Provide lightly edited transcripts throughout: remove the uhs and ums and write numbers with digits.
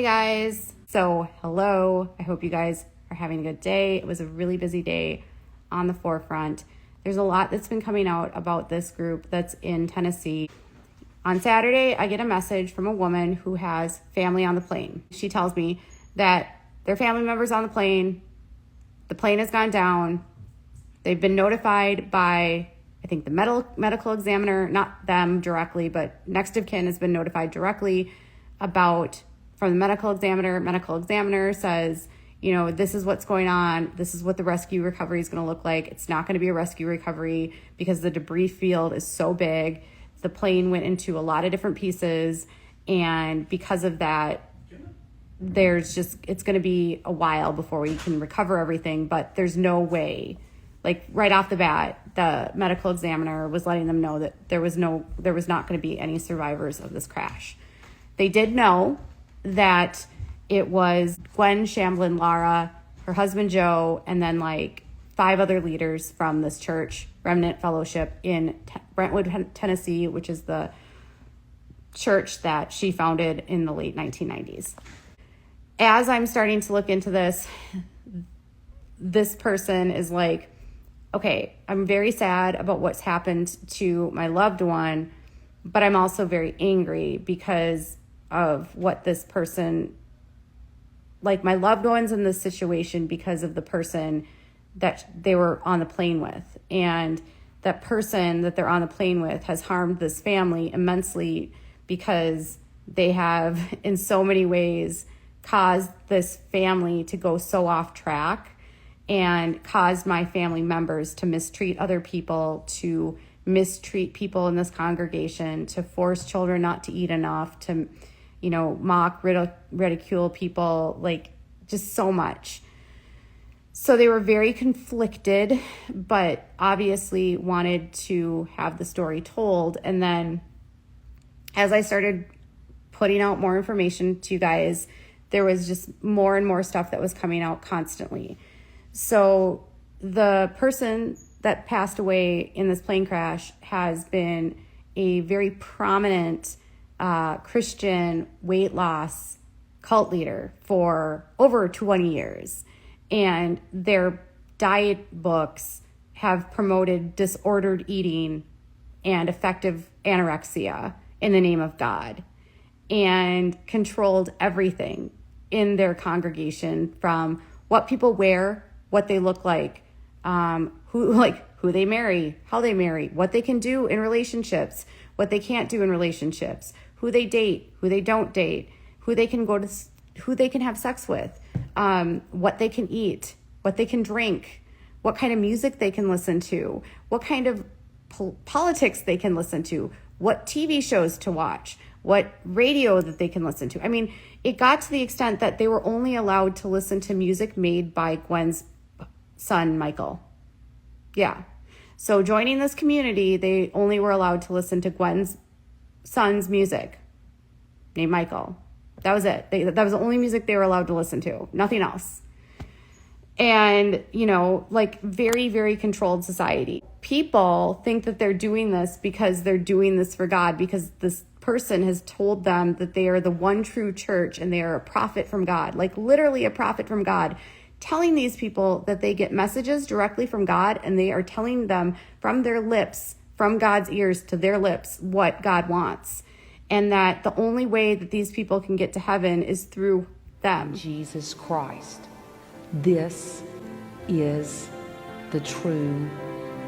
guys. So hello, I hope you guys are having a good day. It was a really busy day on the forefront. There's a lot that's been coming out about this group that's in Tennessee. On Saturday, I get a message from a woman who has family on the plane. She tells me that their family members on the plane has gone down. They've been notified by, I think, the medical examiner, not them directly, but next of kin has been notified directly from the medical examiner. Medical examiner says, this is what's going on. This is what the rescue recovery is going to look like. It's not going to be a rescue recovery because the debris field is so big. The plane went into a lot of different pieces. And because of that, it's going to be a while before we can recover everything, but there's no way. Like right off the bat, the medical examiner was letting them know that there was not going to be any survivors of this crash. They did know that it was Gwen Shamblin Lara, her husband Joe, and then like 5 other leaders from this church, Remnant Fellowship in Brentwood, Tennessee, which is the church that she founded in the late 1990s. As I'm starting to look into this person is like, okay, I'm very sad about what's happened to my loved one, but I'm also very angry because of what this person, like my loved one's in this situation because of the person that they were on the plane with. And that person that they're on the plane with has harmed this family immensely because they have in so many ways caused this family to go so off track and caused my family members to mistreat other people, to mistreat people in this congregation, to force children not to eat enough, to, mock, ridicule people, like just so much. So they were very conflicted, but obviously wanted to have the story told. And then as I started putting out more information to you guys, there was just more and more stuff that was coming out constantly. So the person that passed away in this plane crash has been a very prominent Christian weight loss cult leader for over 20 years. And their diet books have promoted disordered eating and effective anorexia in the name of God, and controlled everything in their congregation, from what people wear, what they look like, who they marry, how they marry, what they can do in relationships, what they can't do in relationships, who they date, who they don't date, who they can have sex with, what they can eat, what they can drink, what kind of music they can listen to, what kind of politics they can listen to, what TV shows to watch, what radio that they can listen to. I mean, it got to the extent that they were only allowed to listen to music made by Gwen's son, Michael. Yeah. So joining this community, they only were allowed to listen to Gwen's son's music, named Michael. That was it. That was the only music they were allowed to listen to, nothing else. And, like very, very controlled society. People think that they're doing this because they're doing this for God, because this person has told them that they are the one true church and they are a prophet from God, like literally a prophet from God, telling these people that they get messages directly from God, and they are telling them from their lips, from God's ears to their lips, what God wants. And that the only way that these people can get to heaven is through them. Jesus Christ. This is the true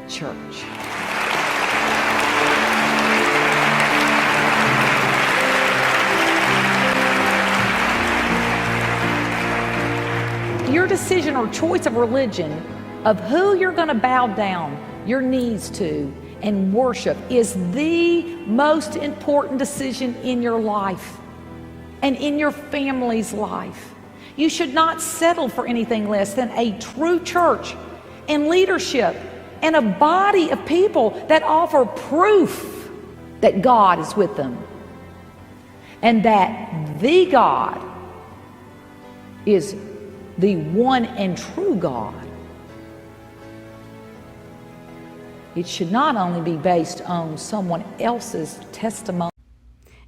church. Your decision or choice of religion, of who you're going to bow down your knees to and worship, is the most important decision in your life and in your family's life. You should not settle for anything less than a true church and leadership and a body of people that offer proof that God is with them and that the God is the one and true God. It should not only be based on someone else's testimony.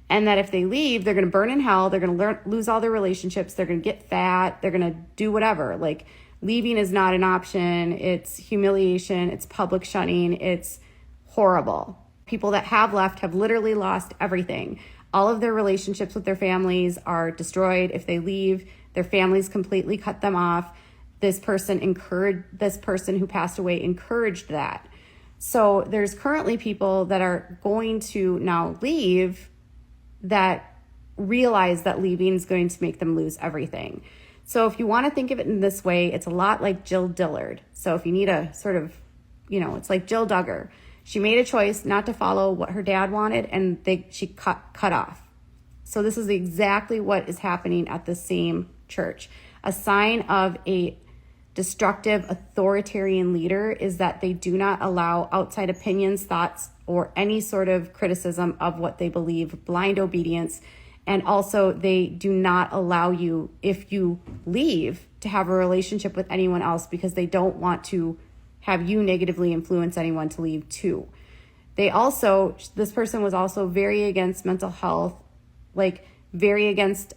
And that if they leave, they're going to burn in hell. They're going to lose all their relationships. They're going to get fat. They're going to do whatever. Like, leaving is not an option. It's humiliation. It's public shunning. It's horrible. People that have left have literally lost everything. All of their relationships with their families are destroyed. If they leave, their families completely cut them off. This person who passed away encouraged that. So there's currently people that are going to now leave that realize that leaving is going to make them lose everything. So if you want to think of it in this way, it's a lot like Jill Dillard. So if you need a sort of, it's like Jill Duggar. She made a choice not to follow what her dad wanted, and she cut off. So this is exactly what is happening at the same church. A sign of a destructive authoritarian leader is that they do not allow outside opinions, thoughts, or any sort of criticism of what they believe, blind obedience. And also, they do not allow you, if you leave, to have a relationship with anyone else because they don't want to have you negatively influence anyone to leave too. This person was also very against mental health, like very against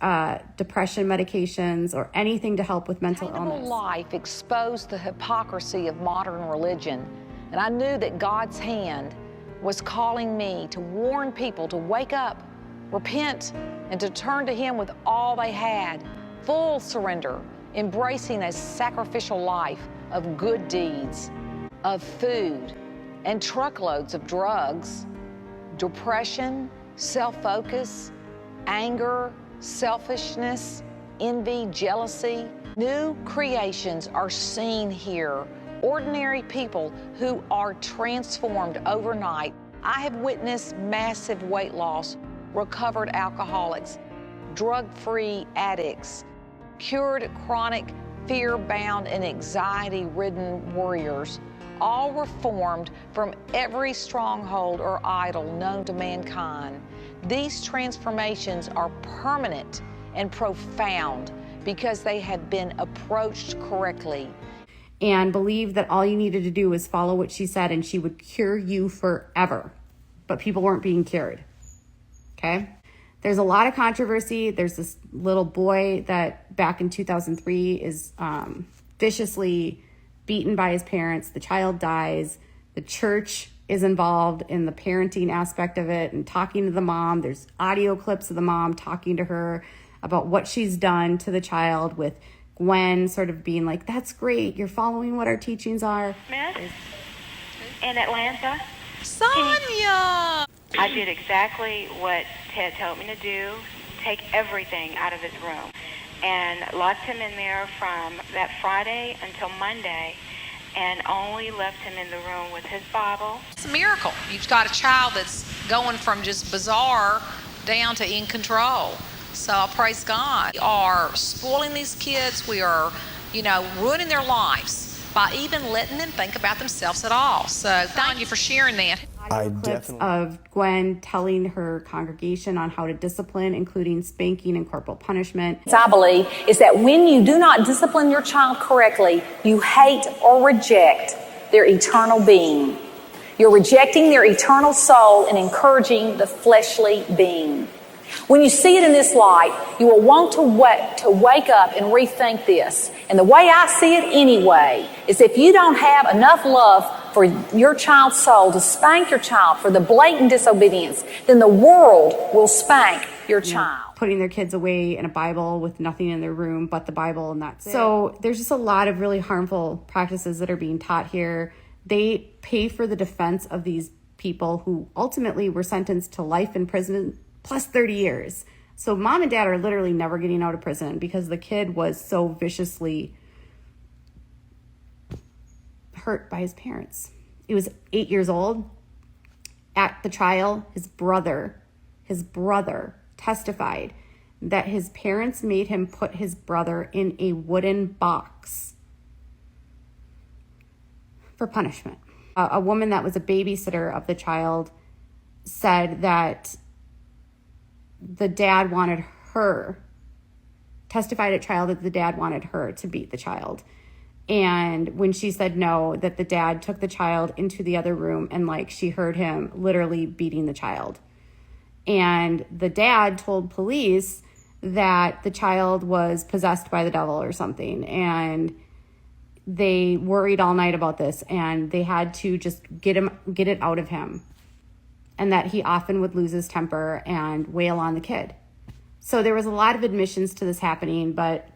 depression medications or anything to help with mental illness. Life exposed the hypocrisy of modern religion, and I knew that God's hand was calling me to warn people to wake up, repent, and to turn to Him with all they had, full surrender, embracing a sacrificial life of good deeds, of food, and truckloads of drugs, depression, self-focus, anger, selfishness, envy, jealousy. New creations are seen here. Ordinary people who are transformed overnight. I have witnessed massive weight loss, recovered alcoholics, drug-free addicts, cured chronic fear-bound and anxiety-ridden warriors, all reformed from every stronghold or idol known to mankind. These transformations are permanent and profound because they have been approached correctly. And believe that all you needed to do was follow what she said and she would cure you forever. But people weren't being cured. Okay? There's a lot of controversy. There's this little boy that back in 2003 is viciously beaten by his parents. The child dies. The church is involved in the parenting aspect of it and talking to the mom. There's audio clips of the mom talking to her about what she's done to the child, with Gwen sort of being like, that's great, you're following what our teachings are. Smith? In Atlanta? Sonia! I did exactly what Ted told me to do, take everything out of his room, and locked him in there from that Friday until Monday, and only left him in the room with his Bible. It's a miracle. You've got a child that's going from just bizarre down to in control. So I praise God. We are spoiling these kids. We are, ruining their lives by even letting them think about themselves at all. So thank you for sharing that. Clips of Gwen telling her congregation on how to discipline, including spanking and corporal punishment. I believe is that when you do not discipline your child correctly, you hate or reject their eternal being. You're rejecting their eternal soul and encouraging the fleshly being. When you see it in this light, you will want to wake up and rethink this. And the way I see it anyway is if you don't have enough love for your child's soul to spank your child for the blatant disobedience, then the world will spank your child. Putting their kids away in a Bible with nothing in their room but the Bible, and that's it. So there's just a lot of really harmful practices that are being taught here. They pay for the defense of these people who ultimately were sentenced to life in prison plus 30 years. So mom and dad are literally never getting out of prison because the kid was so viciously hurt by his parents. He was 8 years old. At the trial, his brother testified that his parents made him put his brother in a wooden box for punishment. A woman that was a babysitter of the child said that the dad wanted her, testified at trial that the dad wanted her to beat the child. And when she said no, that the dad took the child into the other room and she heard him literally beating the child. And the dad told police that the child was possessed by the devil or something. And they worried all night about this, and they had to just get it out of him. And that he often would lose his temper and wail on the kid. So there was a lot of admissions to this happening, but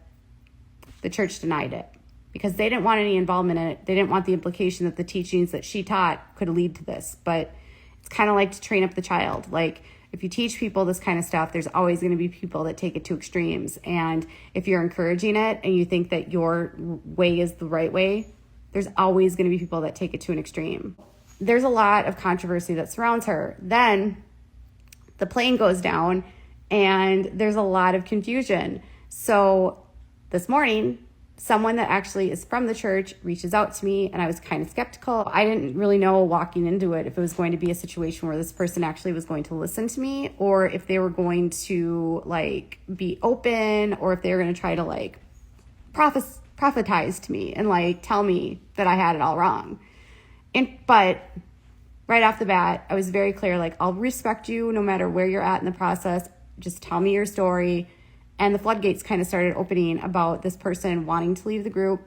the church denied it because they didn't want any involvement in it. They didn't want the implication that the teachings that she taught could lead to this. But it's kind of like to train up the child. Like, if you teach people this kind of stuff, there's always going to be people that take it to extremes. And if you're encouraging it and you think that your way is the right way, there's always going to be people that take it to an extreme. There's a lot of controversy that surrounds her. Then the plane goes down and there's a lot of confusion. So this morning, someone that actually is from the church reaches out to me, and I was kind of skeptical. I didn't really know walking into it if it was going to be a situation where this person actually was going to listen to me, or if they were going to like be open, or if they were going to try to like prophetize to me and like tell me that I had it all wrong. But right off the bat, I was very clear, like, I'll respect you no matter where you're at in the process. Just tell me your story. And the floodgates kind of started opening about this person wanting to leave the group.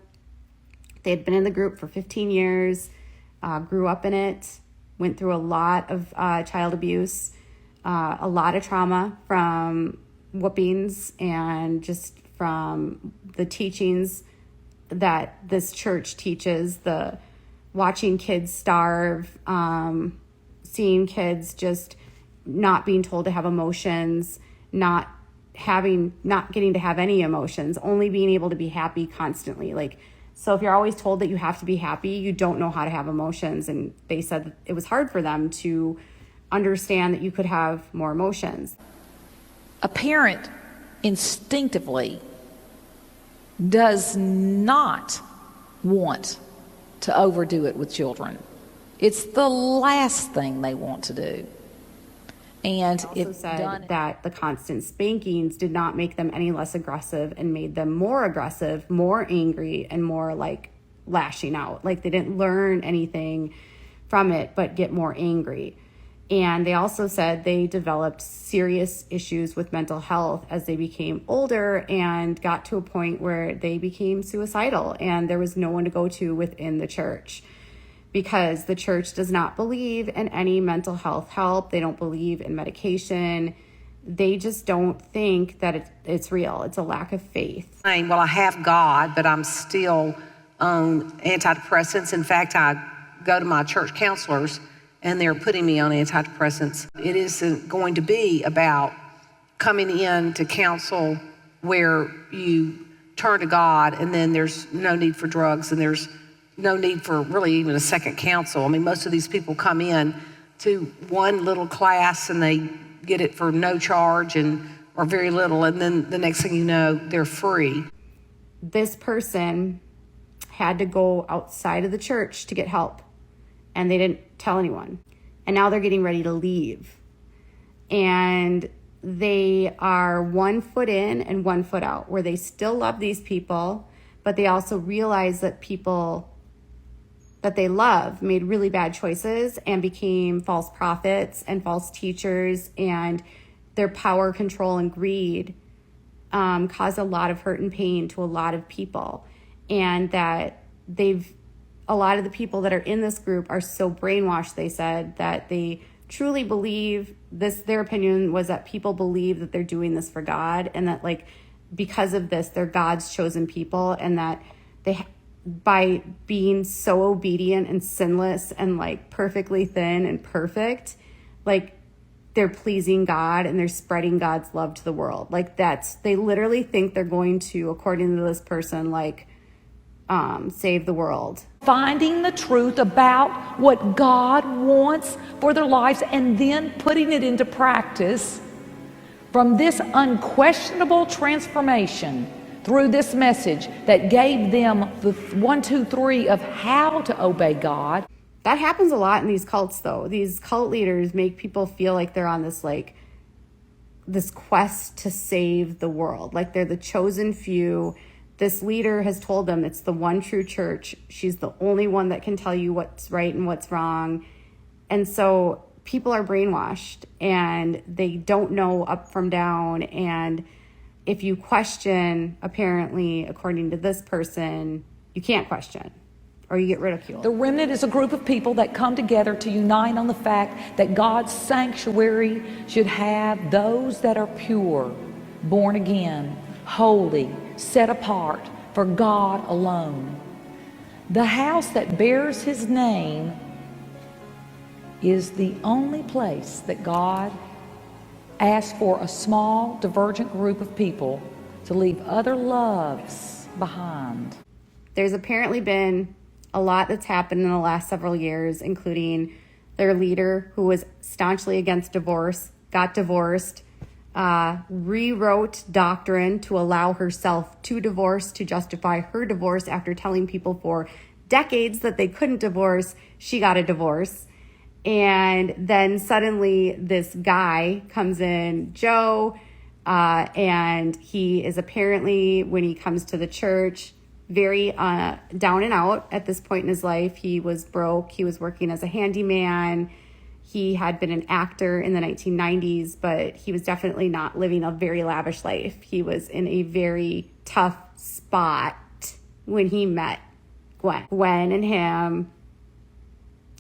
They had been in the group for 15 years, grew up in it, went through a lot of child abuse, a lot of trauma from whoopings and just from the teachings that this church teaches, the watching kids starve, seeing kids just not being told to have emotions, not getting to have any emotions, only being able to be happy constantly. Like, so if you're always told that you have to be happy, you don't know how to have emotions. And they said that it was hard for them to understand that you could have more emotions. A parent instinctively does not want to overdo it with children. It's the last thing they want to do. And it said that the constant spankings did not make them any less aggressive and made them more aggressive, more angry, and more like lashing out. Like, they didn't learn anything from it, but get more angry. And they also said they developed serious issues with mental health as they became older and got to a point where they became suicidal, and there was no one to go to within the church, because the church does not believe in any mental health help. They don't believe in medication. They just don't think that it's real. It's a lack of faith. Well, I have God, but I'm still on antidepressants. In fact, I go to my church counselors and they're putting me on antidepressants. It isn't going to be about coming in to counsel where you turn to God and then there's no need for drugs and there's no need for really even a second counsel. I mean, most of these people come in to one little class and they get it for no charge or very little, and then the next thing you know, they're free. This person had to go outside of the church to get help, and they didn't tell anyone. And now they're getting ready to leave. And they are 1 foot in and 1 foot out, where they still love these people, but they also realize that people that they love made really bad choices and became false prophets and false teachers, and their power, control, and greed caused a lot of hurt and pain to a lot of people. And that a lot of the people that are in this group are so brainwashed, they said, that they truly believe this. Their opinion was that people believe that they're doing this for God, and that, like, because of this, they're God's chosen people, and that by being so obedient and sinless and like perfectly thin and perfect, like, they're pleasing God and they're spreading God's love to the world. Like, they literally think they're going to, according to this person, like, save the world. Finding the truth about what God wants for their lives and then putting it into practice from this unquestionable transformation through this message that gave them the 1, 2, 3 of how to obey God. That happens a lot in these cults, though. These cult leaders make people feel like they're on this quest to save the world. Like, they're the chosen few. This leader has told them it's the one true church. She's the only one that can tell you what's right and what's wrong. And so people are brainwashed and they don't know up from down. And if you question, apparently, according to this person, you can't question or you get ridiculed. The remnant is a group of people that come together to unite on the fact that God's sanctuary should have those that are pure, born again, holy, set apart for God alone. The house that bears his name is the only place that God asks for a small, divergent group of people to leave other loves behind. There's apparently been a lot that's happened in the last several years, including their leader, who was staunchly against divorce, got divorced, rewrote doctrine to allow herself to divorce, to justify her divorce after telling people for decades that they couldn't divorce. She got a divorce. And then suddenly this guy comes in, Joe, and he is apparently, when he comes to the church, very down and out at this point in his life. He was broke. He was working as a handyman. He had been an actor in the 1990s, but he was definitely not living a very lavish life. He was in a very tough spot when he met Gwen. Gwen and him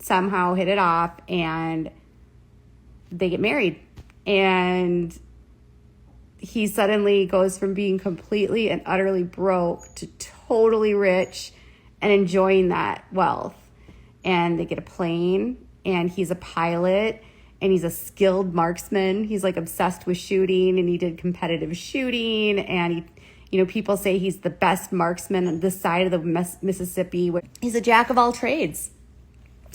somehow hit it off and they get married. And he suddenly goes from being completely and utterly broke to totally rich and enjoying that wealth. And they get a plane, and he's a pilot, and he's a skilled marksman. He's like obsessed with shooting, and he did competitive shooting. And he, people say he's the best marksman on this side of the Mississippi. He's a jack of all trades.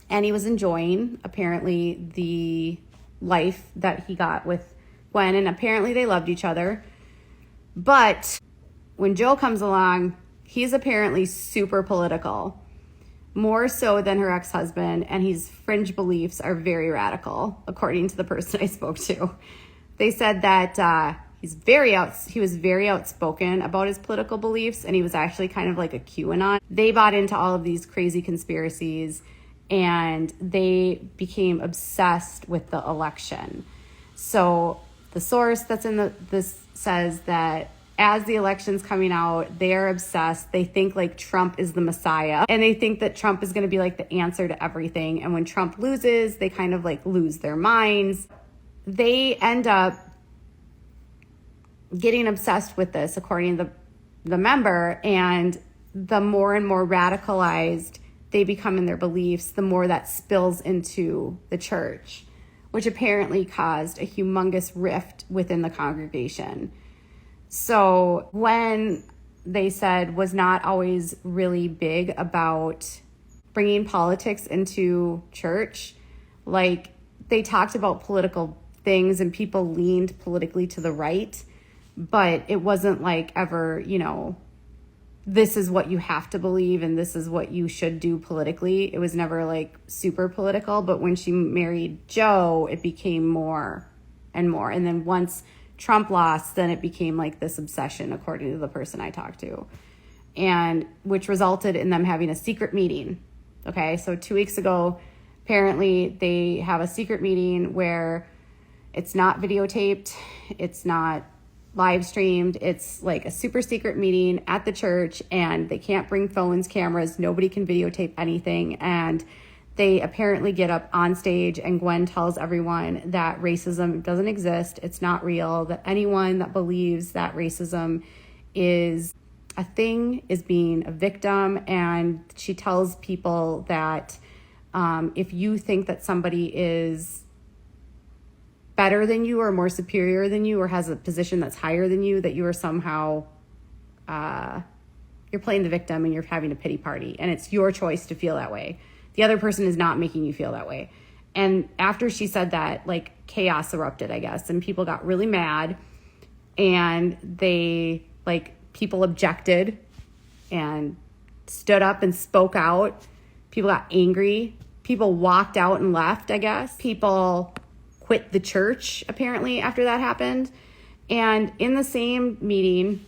And he was enjoying, apparently, the life that he got with Gwen, and apparently they loved each other. But when Joe comes along, he's apparently super political, more so than her ex-husband, and his fringe beliefs are very radical, according to the person I spoke to. They said that he was very outspoken about his political beliefs, and he was actually kind of like a QAnon. They bought into all of these crazy conspiracies, and they became obsessed with the election. So the source that's in this says that as the election's coming out, they're obsessed. They think like Trump is the Messiah, and they think that Trump is going to be like the answer to everything. And when Trump loses, they kind of like lose their minds. They end up getting obsessed with this, according to the member, and the more and more radicalized they become in their beliefs, the more that spills into the church, which apparently caused a humongous rift within the congregation. So when they said was not always really big about bringing politics into church, like they talked about political things and people leaned politically to the right, but it wasn't like ever, this is what you have to believe and this is what you should do politically. It was never like super political, but when she married Joe, it became more and more. And then once Trump lost, then it became like this obsession, according to the person I talked to, and which resulted in them having a secret meeting. Okay, so 2 weeks ago, apparently they have a secret meeting where it's not videotaped, it's not live streamed, it's like a super secret meeting at the church, and they can't bring phones, cameras, nobody can videotape anything. And they apparently get up on stage and Gwen tells everyone that racism doesn't exist, it's not real, that anyone that believes that racism is a thing is being a victim. And she tells people that if you think that somebody is better than you or more superior than you or has a position that's higher than you, that you are somehow, you're playing the victim and you're having a pity party. And it's your choice to feel that way. The other person is not making you feel that way. And after she said that, like chaos erupted, I guess. And people got really mad and people objected and stood up and spoke out. People got angry. People walked out and left, I guess. People quit the church, apparently, after that happened. And in the same meeting,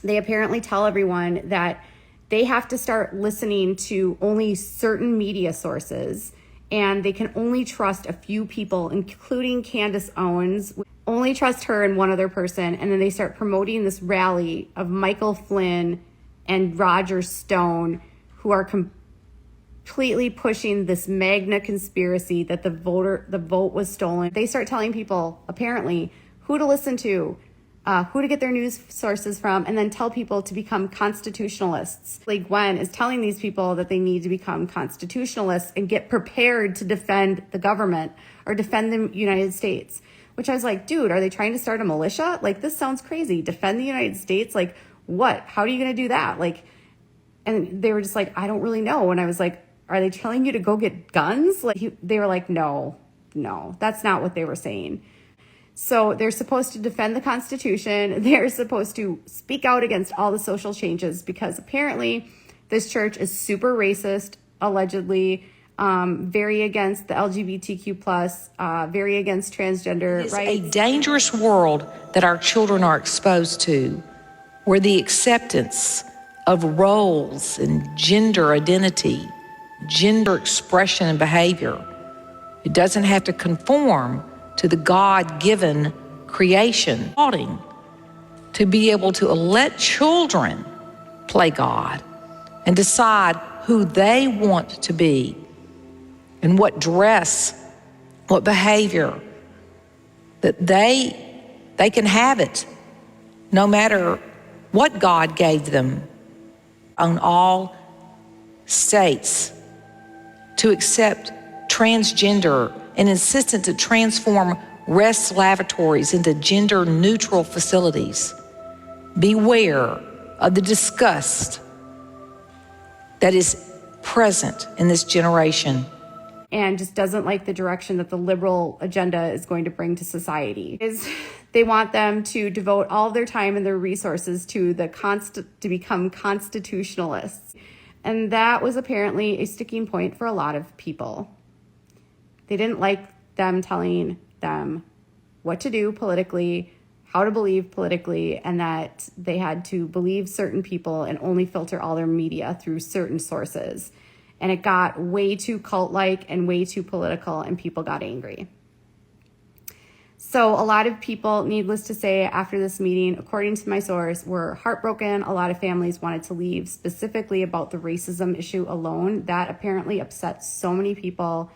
they apparently tell everyone that they have to start listening to only certain media sources and they can only trust a few people, including Candace Owens, only trust her and one other person. And then they start promoting this rally of Michael Flynn and Roger Stone, who are completely pushing this MAGA conspiracy that the vote was stolen. They start telling people, apparently, who to listen to, who to get their news sources from, and then tell people to become constitutionalists. Like Gwen is telling these people that they need to become constitutionalists and get prepared to defend the government or defend the United States. Which I was like, dude, are they trying to start a militia? Like, this sounds crazy. Defend the United States? Like, what? How are you going to do that? Like, and they were just like, I don't really know. And I was like, are they telling you to go get guns? Like, they were like, no, that's not what they were saying. So they're supposed to defend the Constitution. They're supposed to speak out against all the social changes because apparently this church is super racist, allegedly, very against the LGBTQ+, very against transgender rights. It's a dangerous world that our children are exposed to, where the acceptance of roles and gender identity, gender expression and behavior, it doesn't have to conform to the God-given creation. To be able to let children play God and decide who they want to be and what dress, what behavior, that they can have it no matter what God gave them, on all states to accept transgender and insistent to transform rest lavatories into gender-neutral facilities. Beware of the disgust that is present in this generation. And just doesn't like the direction that the liberal agenda is going to bring to society. They want them to devote all of their time and their resources to become constitutionalists. And that was apparently a sticking point for a lot of people. They didn't like them telling them what to do politically, how to believe politically, and that they had to believe certain people and only filter all their media through certain sources. And it got way too cult-like and way too political, and people got angry. So a lot of people, needless to say, after this meeting, according to my source, were heartbroken. A lot of families wanted to leave, specifically about the racism issue alone. That apparently upset so many people.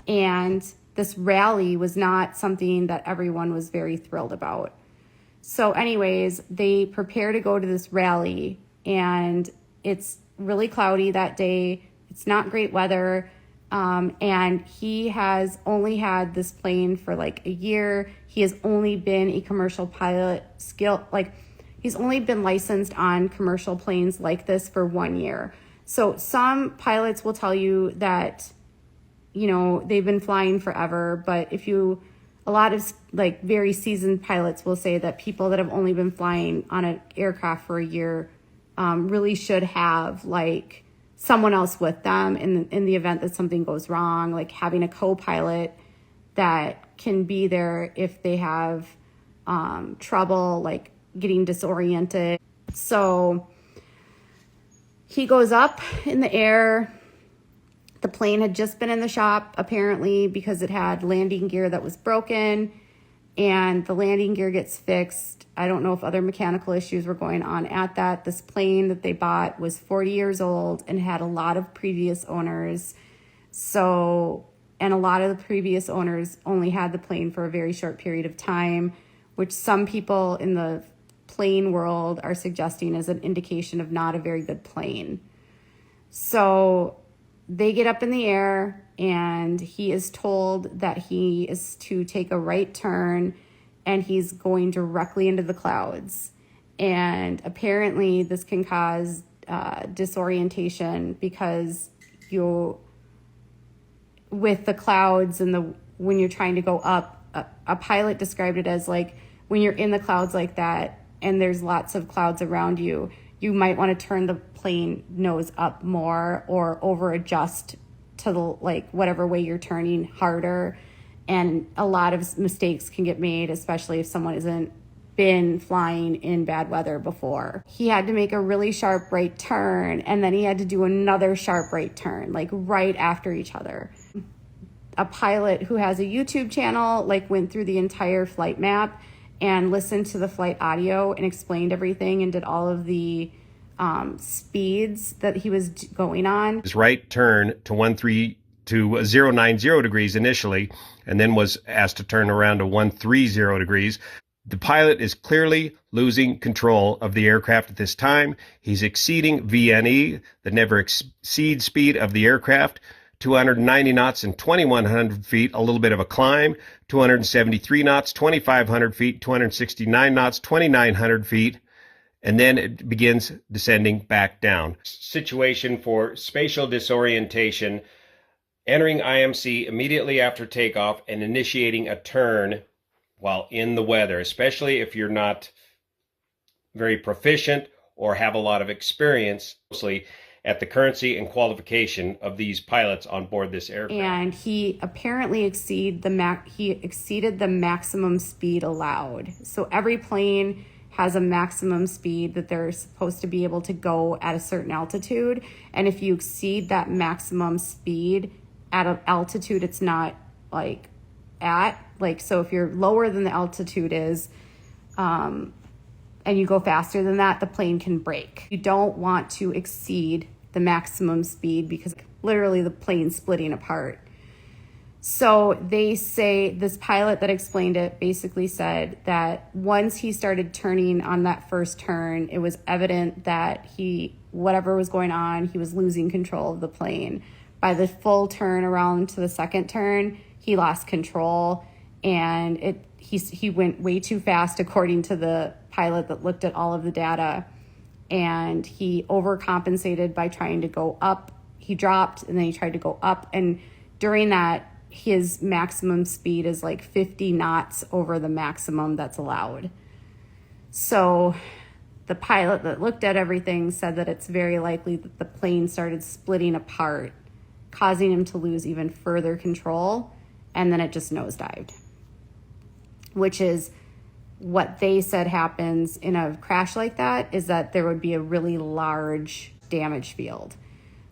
And this rally was not something that everyone was very thrilled about. So anyways, they prepare to go to this rally, and it's really cloudy that day. It's not great weather. And he has only had this plane for like a year. He has only been a commercial pilot he's only been licensed on commercial planes like this for 1 year. So some pilots will tell you that, you know, they've been flying forever, but a lot of like very seasoned pilots will say that people that have only been flying on an aircraft for a year really should have like someone else with them in the event that something goes wrong, like having a co-pilot that can be there if they have trouble, like getting disoriented. So he goes up in the air. The plane had just been in the shop, apparently, because it had landing gear that was broken, and the landing gear gets fixed. I don't know if other mechanical issues were going on at that. This plane that they bought was 40 years old and had a lot of previous owners. And a lot of the previous owners only had the plane for a very short period of time, which some people in the plane world are suggesting is an indication of not a very good plane. So they get up in the air, and he is told that he is to take a right turn, and he's going directly into the clouds. And apparently this can cause disorientation because with the clouds and when you're trying to go up, a pilot described it as like when you're in the clouds like that and there's lots of clouds around you, you might want to turn the plane nose up more or over adjust to the like whatever way you're turning harder. And a lot of mistakes can get made, especially if someone hasn't been flying in bad weather before. He had to make a really sharp right turn, and then he had to do another sharp right turn, like right after each other. a pilot who has a YouTube channel, like went through the entire flight map and listened to the flight audio and explained everything and did all of the speeds that he was going on. His right turn to 090 degrees initially, and then was asked to turn around to 130 degrees. The pilot is clearly losing control of the aircraft at this time. He's exceeding VNE, the never exceed speed of the aircraft, 290 knots and 2,100 feet, a little bit of a climb, 273 knots, 2,500 feet, 269 knots, 2,900 feet, and then it begins descending back down. Situation for spatial disorientation, entering IMC immediately after takeoff and initiating a turn while in the weather, especially if you're not very proficient or have a lot of experience, mostly at the currency and qualification of these pilots on board this aircraft. And he apparently exceeded the maximum speed allowed. So every plane has a maximum speed that they're supposed to be able to go at a certain altitude. And if you exceed that maximum speed at an altitude it's not so if you're lower than the altitude is, and you go faster than that, the plane can break. You don't want to exceed the maximum speed because literally the plane's splitting apart. So they say, this pilot that explained it basically said that once he started turning on that first turn, it was evident that whatever was going on, he was losing control of the plane. By the full turn around to the second turn, he lost control, and he went way too fast according to the pilot that looked at all of the data, and he overcompensated by trying to go up. He dropped and then he tried to go up, and during that his maximum speed is like 50 knots over the maximum that's allowed. So the pilot that looked at everything said that it's very likely that the plane started splitting apart, causing him to lose even further control, and then it just nosedived, which is what they said happens in a crash like that, is that there would be a really large damage field.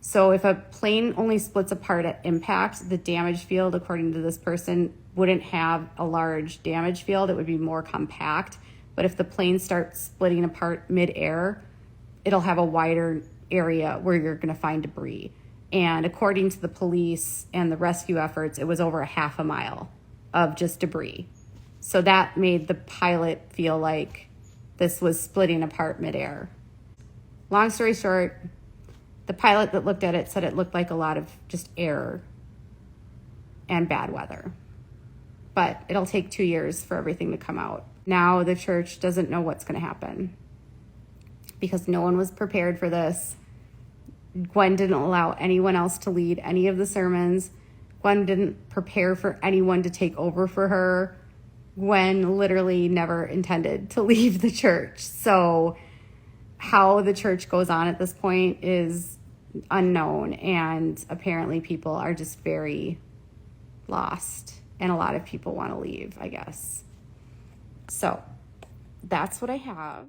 So if a plane only splits apart at impact, the damage field, according to this person, wouldn't have a large damage field. It would be more compact. But if the plane starts splitting apart mid-air, it'll have a wider area where you're going to find debris. And according to the police and the rescue efforts, it was over a half a mile of just debris. So that made the pilot feel like this was splitting apart midair. Long story short, the pilot that looked at it said it looked like a lot of just air and bad weather. But it'll take 2 years for everything to come out. Now the church doesn't know what's going to happen because no one was prepared for this. Gwen didn't allow anyone else to lead any of the sermons. Gwen didn't prepare for anyone to take over for her. Gwen literally never intended to leave the church. So how the church goes on at this point is unknown, and apparently people are just very lost, and a lot of people want to leave, I guess. So that's what I have.